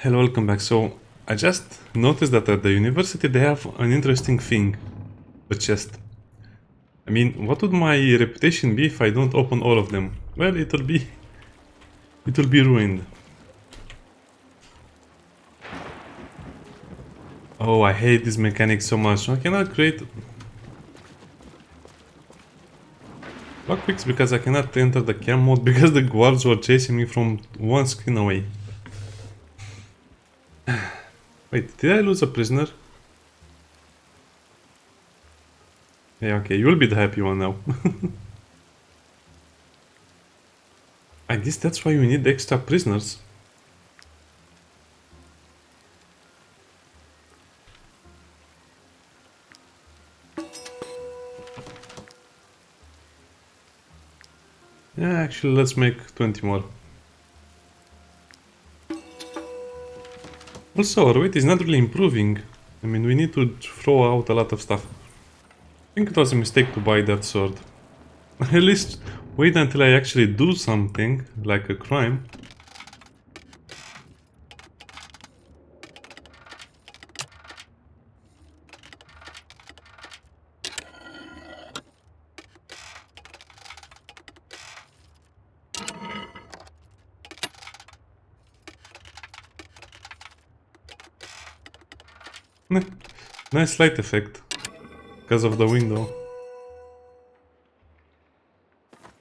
Hello, welcome back. So, I just noticed that at the university they have an interesting thing. A chest. I mean, what would my reputation be if I don't open all of them? Well, it'll be ruined. Oh, I hate this mechanic so much. I cannot create lockpicks because I cannot enter the cam mode because the guards were chasing me from one screen away. Wait, did I lose a prisoner? Yeah, okay, you'll be the happy one now. I guess that's why we need extra prisoners. Yeah, actually, let's make 20 more. Also, our weight is not really improving. I mean, we need to throw out a lot of stuff. I think it was a mistake to buy that sword. At least wait until I actually do something, like a crime. Nice light effect. Because of the window.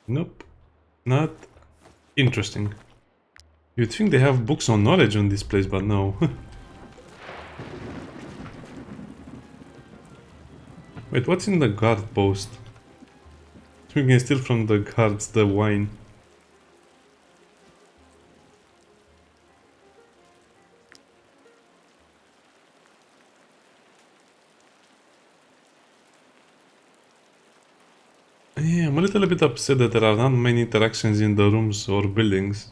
Nope. Not interesting. You'd think they have books on knowledge on this place, but no. Wait, what's in the guard post? You can steal from the guards the wine. Yeah, I'm a little bit upset that there are not many interactions in the rooms or buildings.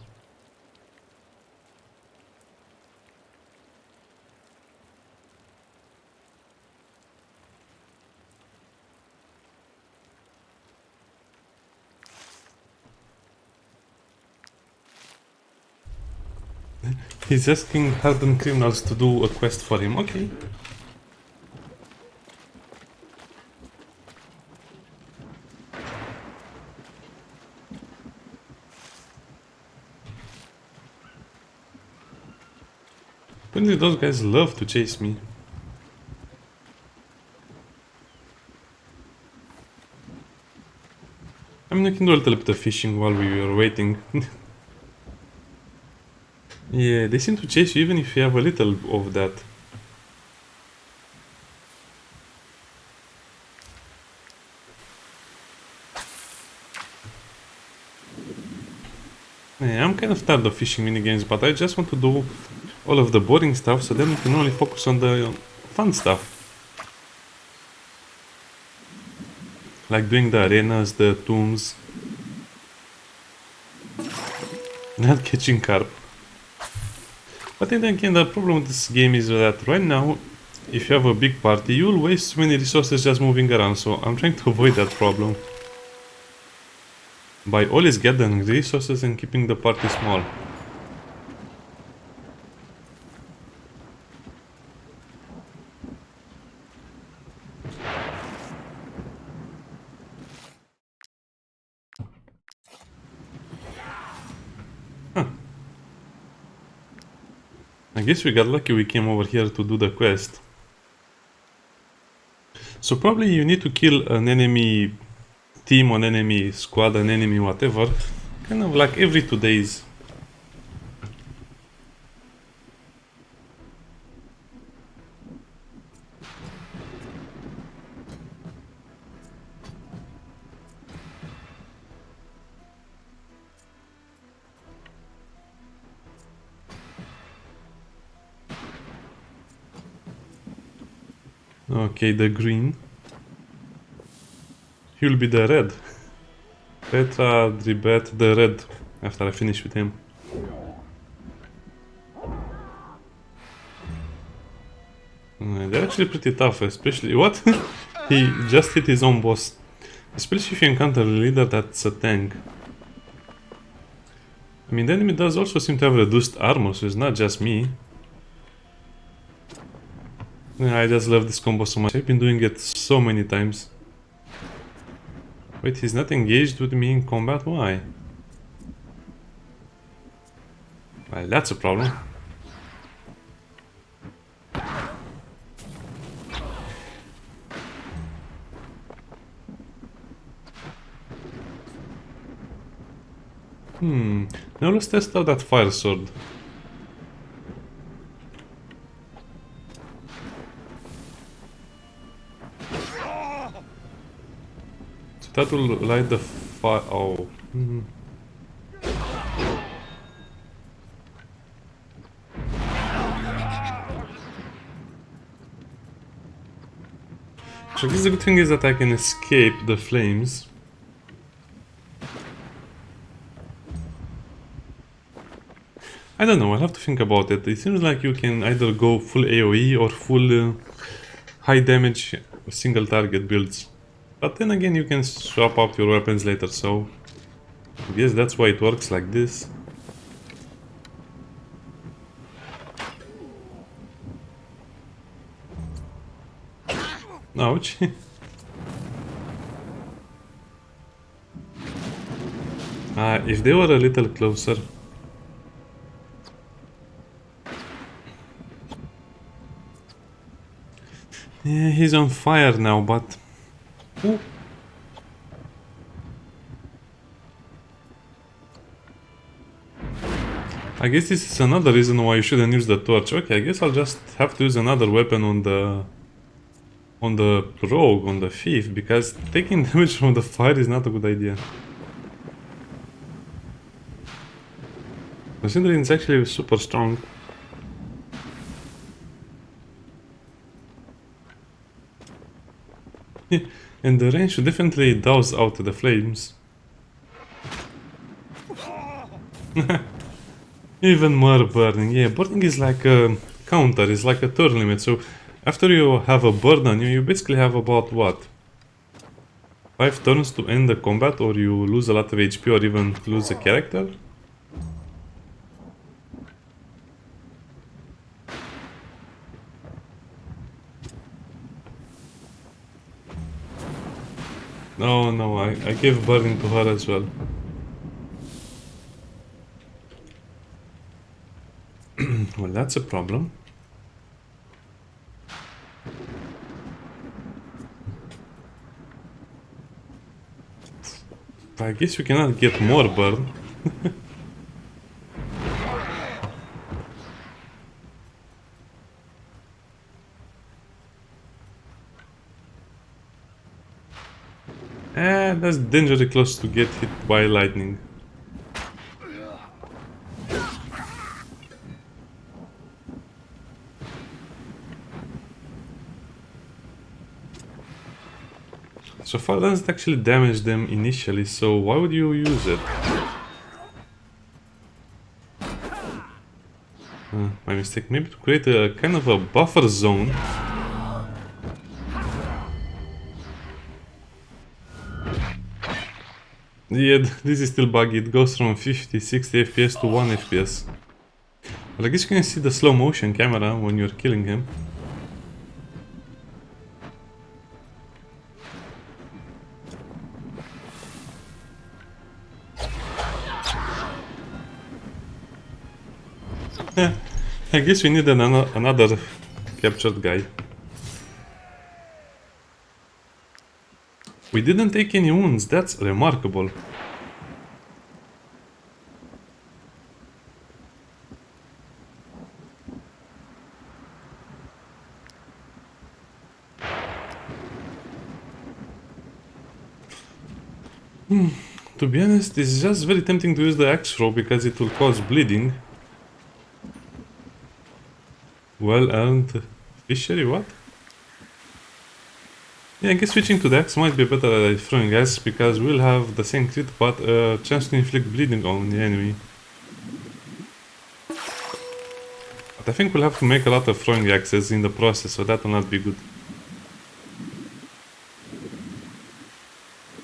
He's asking hardened criminals to do a quest for him. Okay. Apparently those guys love to chase me. I mean, I can do a little bit of fishing while we were waiting. Yeah, they seem to chase you even if you have a little of that. Yeah, I'm kind of tired of fishing minigames, but I just want to do all of the boring stuff so then we can only focus on the fun stuff. Like doing the arenas, the tombs. Not catching carp. But then again, the problem with this game is that right now, if you have a big party, you'll waste so many resources just moving around, so I'm trying to avoid that problem. By always gathering resources and keeping the party small. Huh. I guess we got lucky we came over here to do the quest. So probably you need to kill an enemy team, an enemy squad, an enemy whatever, kind of like every 2 days. Okay, the green. He'll be the red. Petra, Dribet, the red, after I finish with him. They're actually pretty tough, especially... What? He just hit his own boss. Especially if you encounter a leader that's a tank. I mean, the enemy does also seem to have reduced armor, so it's not just me. Yeah, I just love this combo so much. I've been doing it so many times. Wait, he's not engaged with me in combat? Why? Well, that's a problem. Now let's test out that fire sword. So that will light the fire. Oh. So I guess the good thing is that I can escape the flames. I don't know, I'll have to think about it. It seems like you can either go full AoE or full high damage single target builds. But then again you can swap out your weapons later, so I guess that's why it works like this. Ouch. If they were a little closer. Yeah, he's on fire now, but... Ooh. I guess this is another reason why you shouldn't use the torch. Okay, I guess I'll just have to use another weapon on the rogue, on the thief, because taking damage from the fire is not a good idea. Considering it's actually super strong. And the rain should definitely douse out the flames. Even more burning. Yeah, burning is like a counter, it's like a turn limit. So after you have a burn on you, you basically have about what? 5 turns to end the combat, or you lose a lot of HP, or even lose a character? No, no, I gave burning to her as well. Well, that's a problem. I guess we cannot get more burn. That's dangerously close to get hit by lightning. So far doesn't actually damage them initially, so why would you use it? My mistake. Maybe to create a kind of a buffer zone. Yeah, this is still buggy. It goes from 50, 60 FPS to 1 FPS. Well, I guess you can see the slow motion camera when you're killing him. Yeah, I guess we need another captured guy. We didn't take any wounds, that's remarkable. To be honest, it's just very tempting to use the axe throw because it will cause bleeding. Well earned fishery, what? Yeah, I guess switching to the axe might be better at throwing axe because we'll have the same crit but a chance to inflict bleeding on the enemy. But I think we'll have to make a lot of throwing axes in the process, so that will not be good.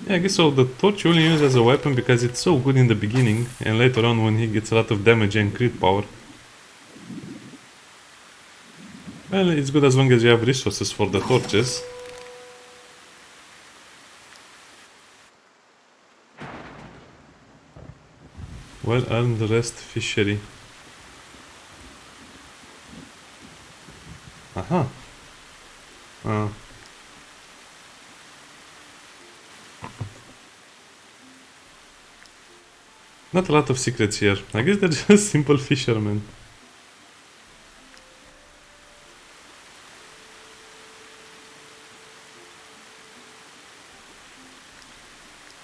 Yeah, I guess so. The torch you only use as a weapon because it's so good in the beginning, and later on when he gets a lot of damage and crit power. Well, it's good as long as you have resources for the torches. Well earned rest fishery. Aha. Not a lot of secrets here. I guess they're just simple fishermen.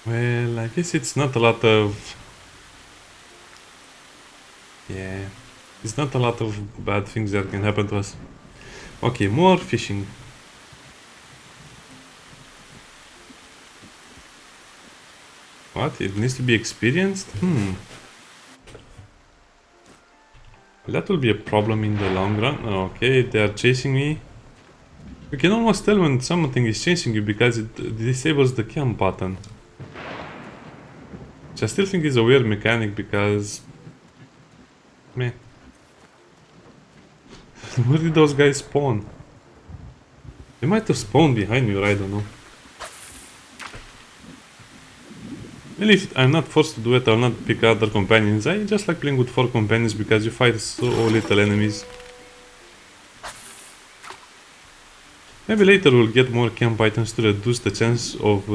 Well, I guess it's not a lot of... Yeah. It's not a lot of bad things that can happen to us. Okay, more fishing. What? It needs to be experienced? That will be a problem in the long run. Okay, they are chasing me. You can almost tell when something is chasing you because it disables the camp button. Which I still think is a weird mechanic because... Meh. Where did those guys spawn? They might have spawned behind me or I don't know. Well, if I'm not forced to do it, I'll not pick other companions. I just like playing with 4 companions because you fight so little enemies. Maybe later we'll get more camp items to reduce the chance of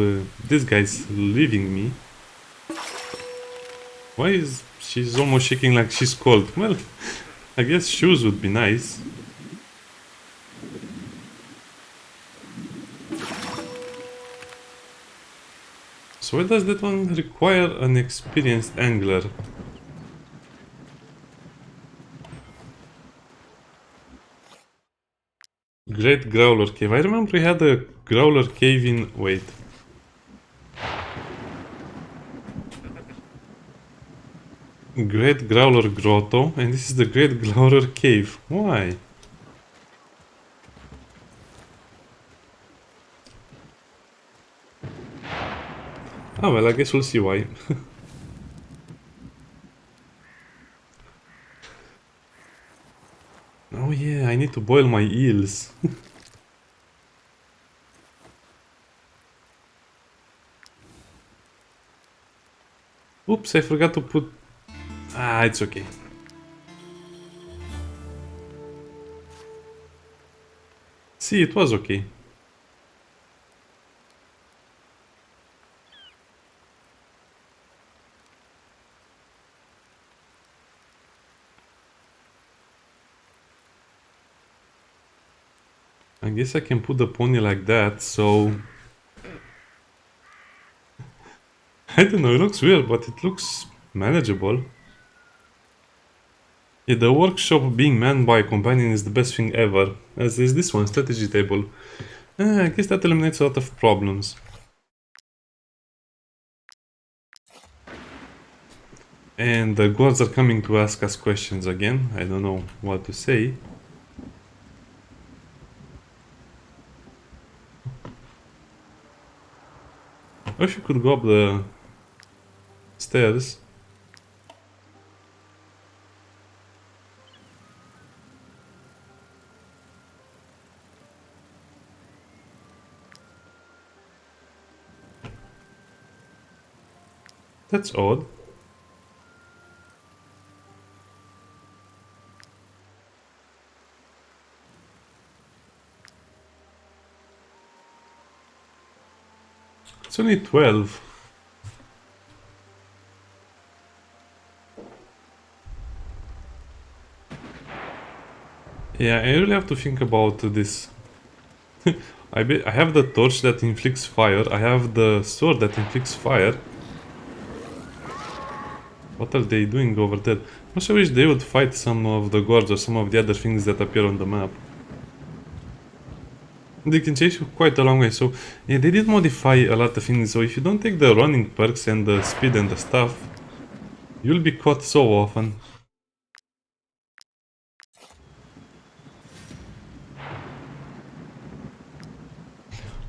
these guys leaving me. Why is she's almost shaking like she's cold? Well, I guess shoes would be nice. So why does that one require an experienced angler? Great Growler Cave. I remember we had a Growler Cave in... Wait. Great Growler Grotto, and this is the Great Growler Cave. Why? Oh well, I guess we'll see why. Oh yeah, I need to boil my eels. Oops, I forgot to put... Ah, it's okay. See, it was okay. I guess I can put the pony like that, so... I don't know, it looks weird, but it looks manageable. Yeah, the workshop being manned by a companion is the best thing ever, as is this one, strategy table. I guess that eliminates a lot of problems. And the gods are coming to ask us questions again. I don't know what to say. I wish you could go up the stairs. That's odd. It's only 12. Yeah, I really have to think about this. I have the torch that inflicts fire. I have the sword that inflicts fire. What are they doing over there? I also wish they would fight some of the guards or some of the other things that appear on the map. They can chase you quite a long way, so yeah, they did modify a lot of things, so if you don't take the running perks and the speed and the stuff, you'll be caught so often.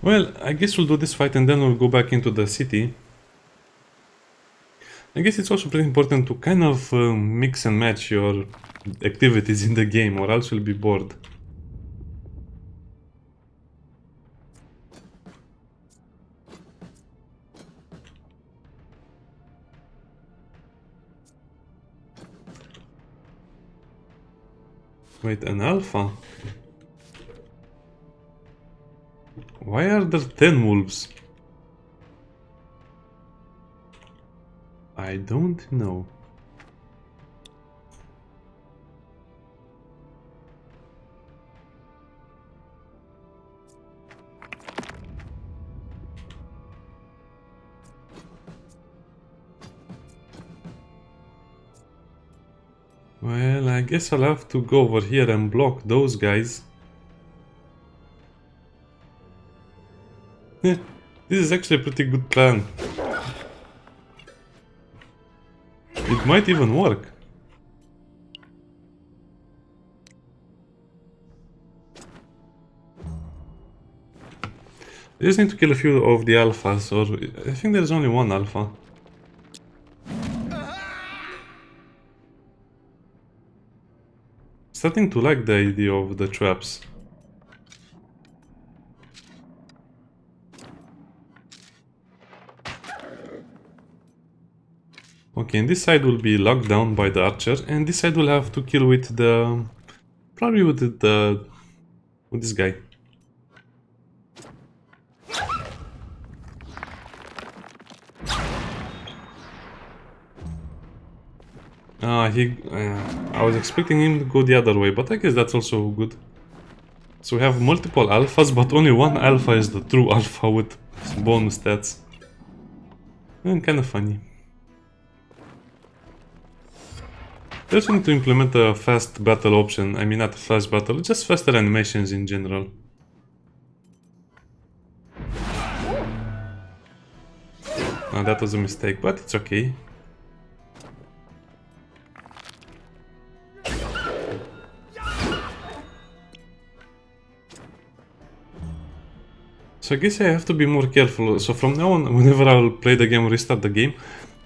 Well, I guess we'll do this fight and then we'll go back into the city. I guess it's also pretty important to kind of mix and match your activities in the game, or else you'll be bored. Wait, an alpha? Why are there 10 wolves? I don't know. Well, I guess I'll have to go over here and block those guys. Yeah, this is actually a pretty good plan. It might even work. I just need to kill a few of the alphas, or I think there's only one alpha. Starting to like the idea of the traps. Okay, and this side will be locked down by the archer, and this side will have to kill with the... probably with with this guy. I was expecting him to go the other way, but I guess that's also good. So we have multiple alphas, but only one alpha is the true alpha with bonus stats. And kind of funny. They also need to implement a fast battle option. I mean, not a fast battle, just faster animations in general. That was a mistake, but it's okay. So I guess I have to be more careful. So from now on, whenever I'll play the game or restart the game,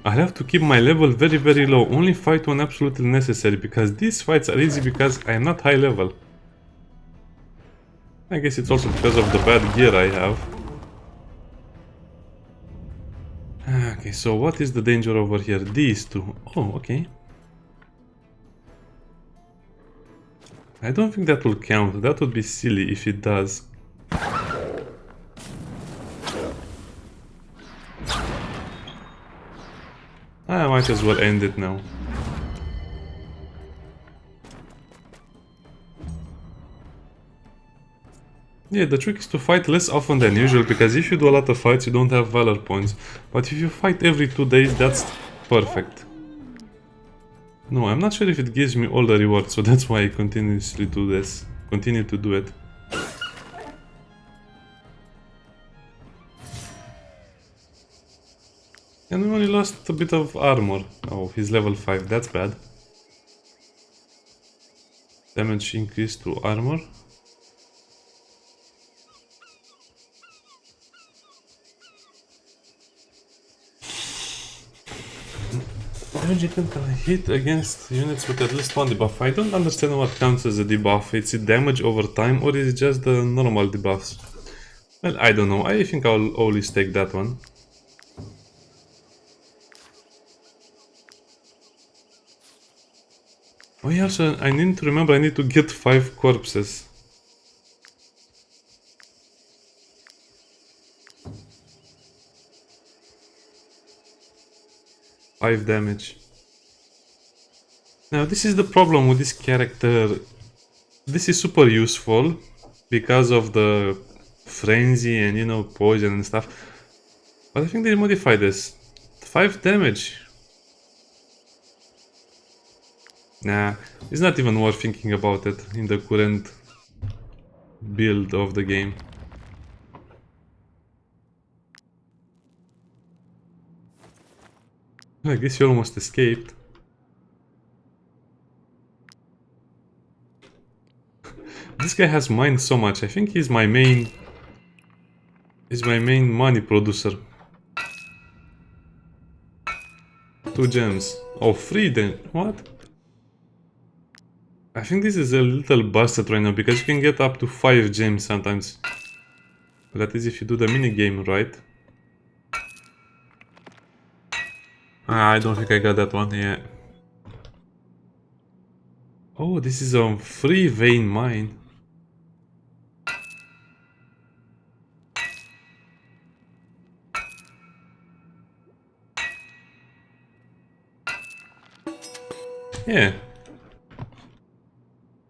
I'll have to keep my level very low. Only fight when absolutely necessary, because these fights are easy because I am not high level. I guess it's also because of the bad gear I have. Okay, so what is the danger over here? These two. Oh, okay. I don't think that will count. That would be silly if it does. I might as well end it now. Yeah, the trick is to fight less often than usual, because if you do a lot of fights you don't have valor points. But if you fight every 2 days, that's perfect. No, I'm not sure if it gives me all the rewards, so that's why I continuously do this. Continue to do it. And we only lost a bit of armor. Oh, he's level 5, that's bad. Damage increase to armor. Damage equal can hit against units with at least one debuff. I don't understand what counts as a debuff. Is it damage over time, or is it just the normal debuffs? Well, I don't know. I think I'll always take that one. Oh yeah, so I need to remember I need to get 5 corpses. Five damage. Now this is the problem with this character. This is super useful because of the frenzy and, you know, poison and stuff. But I think they modify this. 5 damage. Nah, it's not even worth thinking about it in the current build of the game. I guess you almost escaped. This guy has mined so much. I think he's my main... He's my main money producer. 2 gems. Oh, 3 then. What? I think this is a little busted right now, because you can get up to 5 gems sometimes. That is if you do the mini game right. I don't think I got that one, yeah. Oh, this is a free vein mine. Yeah.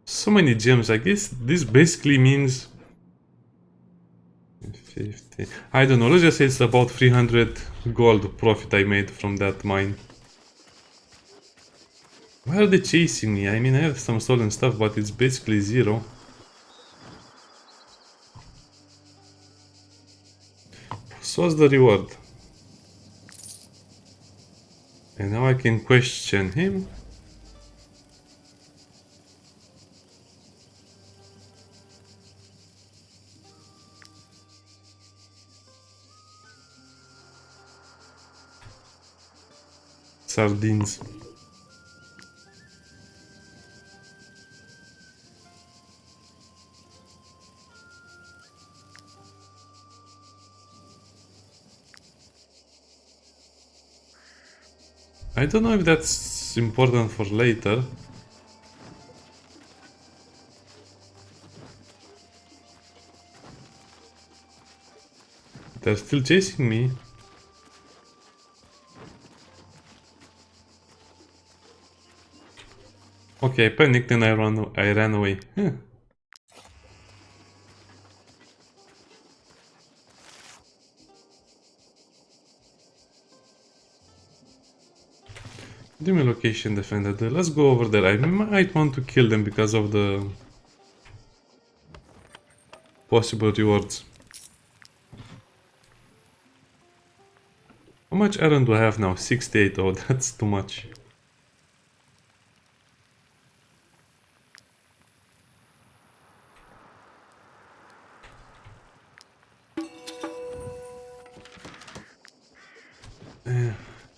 So many gems. I guess this basically means 50. I don't know. Let's just say it's about 300 gold profit I made from that mine. Why are they chasing me? I mean, I have some stolen stuff, but it's basically zero. So what's the reward? And now I can question him. Sardines. I don't know if that's important for later. They're still chasing me. Okay, I panicked and I ran away. Yeah. Do me location defended. Let's go over there. I might want to kill them because of the possible rewards. How much iron do I have now? 68. Oh, that's too much.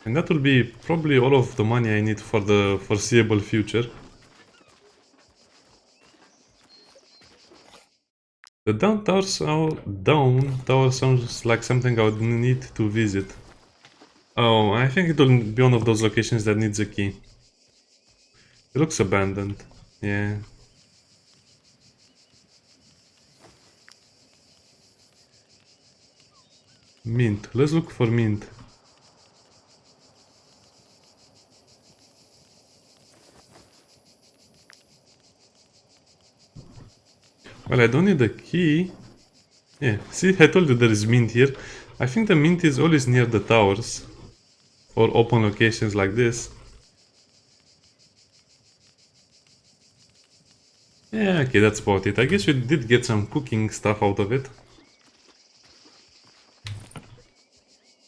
And that will be probably all of the money I need for the foreseeable future. The down tower sounds like something I would need to visit. Oh, I think it will be one of those locations that needs a key. It looks abandoned. Yeah. Mint. Let's look for mint. Well, I don't need a key. Yeah, see, I told you there is mint here. I think the mint is always near the towers. Or open locations like this. Yeah, okay, that's about it. I guess we did get some cooking stuff out of it.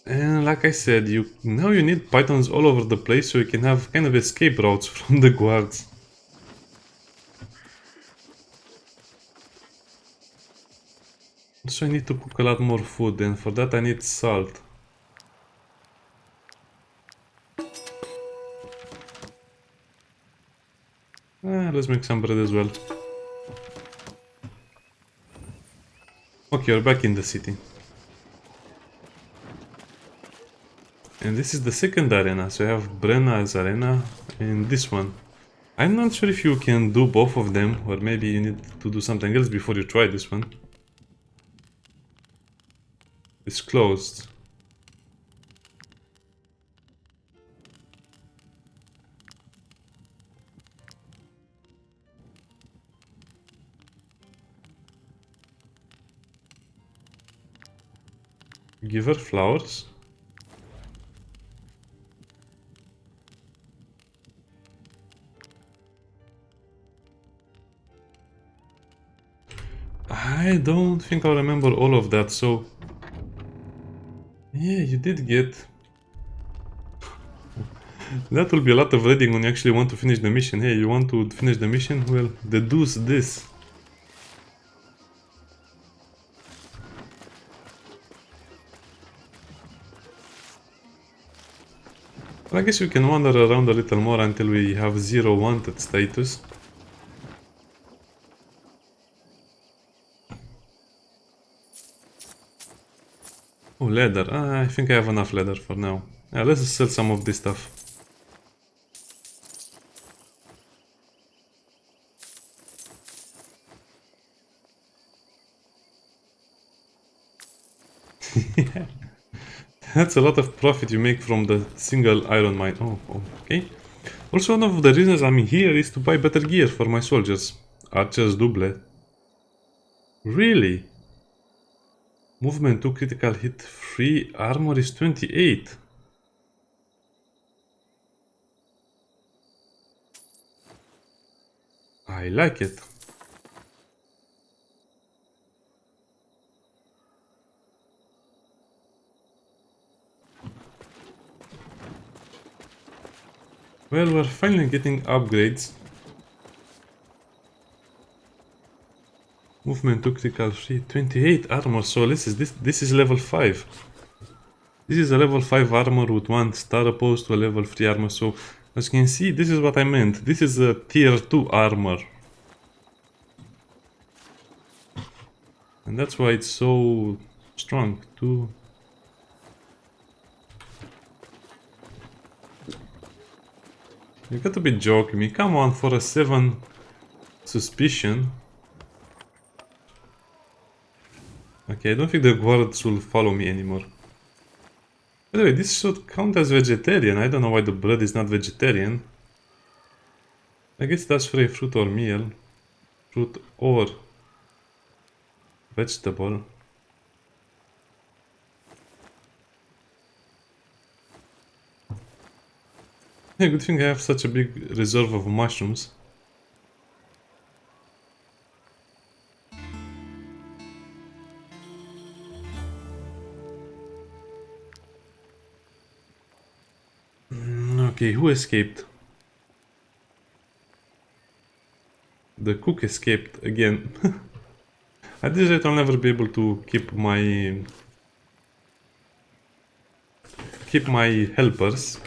And like I said, now you need pythons all over the place so you can have kind of escape routes from the guards. So I need to cook a lot more food, and for that I need salt. Let's make some bread as well. Okay, we're back in the city. And this is the second arena, so I have Brenna as arena and this one. I'm not sure if you can do both of them, or maybe you need to do something else before you try this one. It's closed. Give her flowers. I don't think I remember all of that, so... Yeah, you did get... That will be a lot of reading when you actually want to finish the mission. Hey, you want to finish the mission? Well, deduce this. Well, I guess we can wander around a little more until we have 0 wanted status. Oh, leather. I think I have enough leather for now. Yeah, let's sell some of this stuff. That's a lot of profit you make from the single iron mine. Oh, okay. Also, one of the reasons I'm here is to buy better gear for my soldiers. Archers double. Really? Movement 2, critical hit 3, armor is 28. I like it. Well, we're finally getting upgrades. Movement 2, critical 3, 28 armor. So this is level 5. This is a level 5 armor with 1 star opposed to a level 3 armor. So as you can see, this is what I meant. This is a tier 2 armor. And that's why it's so strong. You gotta be joking me. Come on, for a 7 suspicion. Okay, I don't think the guards will follow me anymore. By the way, this should count as vegetarian. I don't know why the bread is not vegetarian. I guess that's for a fruit or meal. Fruit or vegetable. Yeah, good thing I have such a big reserve of mushrooms. Okay, who escaped? The cook escaped again. At this rate, I'll never be able to keep my helpers.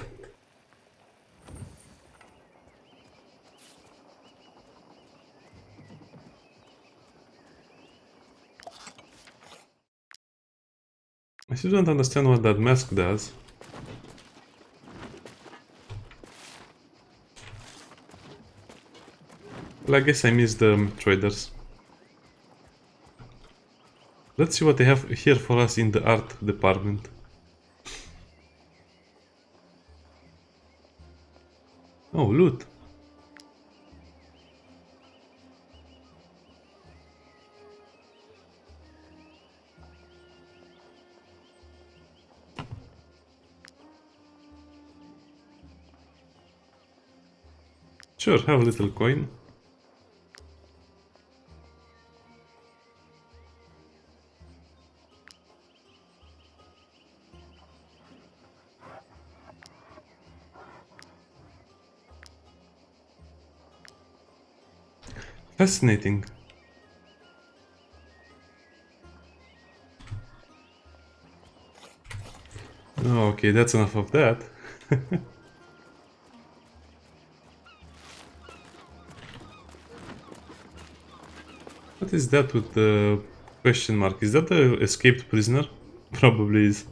I still don't understand what that mask does. Well, I guess I missed the traders. Let's see what they have here for us in the art department. Oh, loot. Sure, have a little coin. Fascinating. Oh, okay, that's enough of that. What is that with the question mark? Is that the escaped prisoner? Probably is.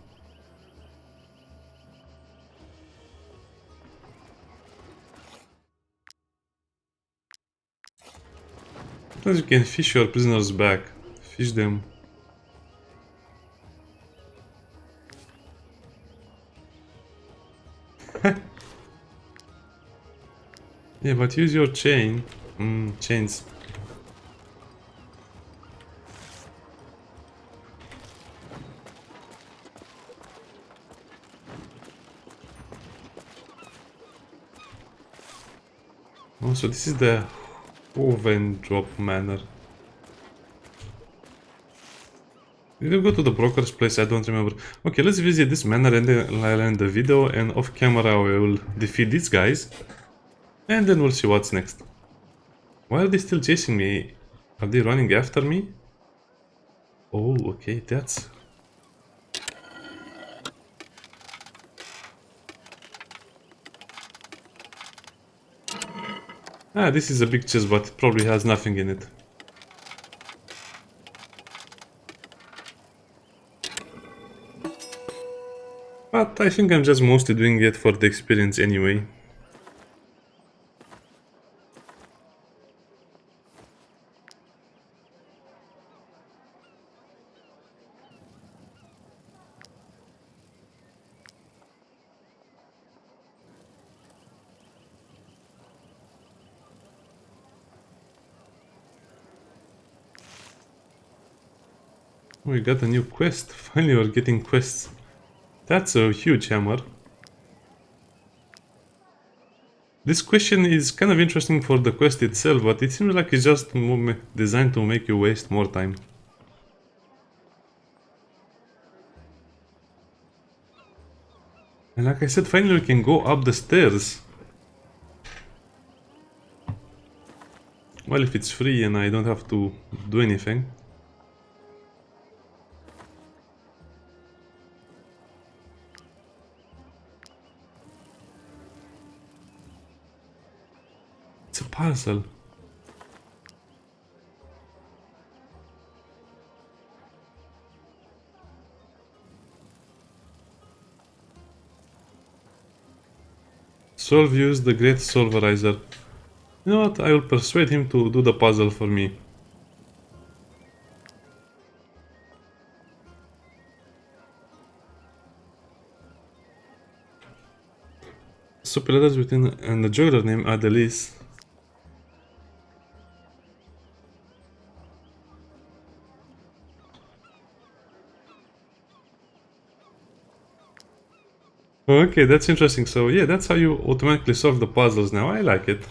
Sometimes you can fish your prisoners back. Fish them. Yeah, but use your chain. Chains. Oh, so this is the oven drop manor. Did we go to the broker's place? I don't remember. Okay, let's visit this manor and then I'll end the video, and off camera we will defeat these guys. And then we'll see what's next. Why are they still chasing me? Are they running after me? Oh, okay, that's... Ah, this is a big chest, but it probably has nothing in it. But I think I'm just mostly doing it for the experience anyway. We got a new quest. Finally we're getting quests. That's a huge hammer. This question is kind of interesting for the quest itself, but it seems like it's just designed to make you waste more time. And like I said, finally we can go up the stairs. Well, if it's free and I don't have to do anything. It's a puzzle. Solvius, the great solverizer. You know what, I will persuade him to do the puzzle for me. Super letters within and a juggler named Adelis. Okay, that's interesting. So yeah, that's how you automatically solve the puzzles now. I like it.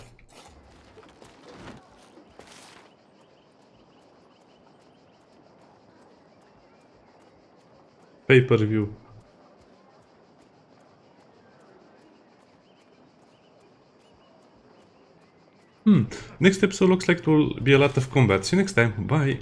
Pay-per-view. Next episode looks like it will be a lot of combat. See you next time. Bye.